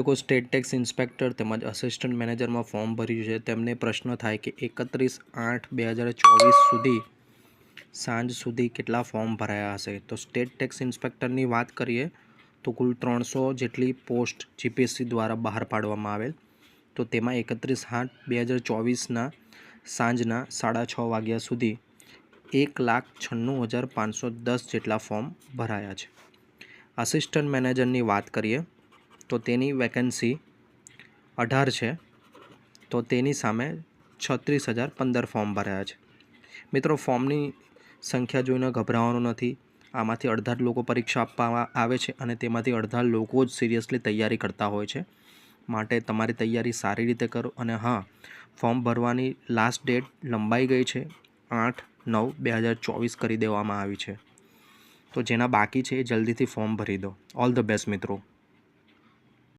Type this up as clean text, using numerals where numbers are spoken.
લોકો state tax inspector તેમજ assistant મેનેજરમાં form ભર્યું છે તેમને પ્રશ્ન થાય કે 31/8/2024 સુધી સાંજ સુધી કેટલા ફોર્મ ભરાયા હશે. તો સ્ટેટ ટેક્સ ઇન્સ્પેક્ટરની વાત કરીએ તો કુલ 300 જેટલી પોસ્ટ જીપીએસસી દ્વારા બહાર પાડવામાં આવેલ. તો તેમાં 31/8/2024ના સાંજના 6:30 વાગ્યા સુધી 1,96,510 જેટલા ફોર્મ ભરાયા છે. આસિસ્ટન્ટ મેનેજરની વાત કરીએ તો તેની વેકેન્સી 18 છે. તો તેની સામે 36,015 ફોર્મ ભરાયા છે. મિત્રો, ફોર્મની સંખ્યા જોઈને ગભરાવાનું નથી. આમાંથી અડધા જ લોકો પરીક્ષા આપવા આવે છે અને તેમાંથી અડધા લોકો જ સિરિયસલી તૈયારી કરતા હોય છે. માટે તમારી તૈયારી સારી રીતે કરો. અને હા, ફોર્મ ભરવાની લાસ્ટ ડેટ લંબાઈ ગઈ છે, 8/9/2024 કરી દેવામાં આવી છે. તો જેના બાકી છે એ જલ્દીથી ફોર્મ ભરી દો. ઓલ ધ બેસ્ટ મિત્રો.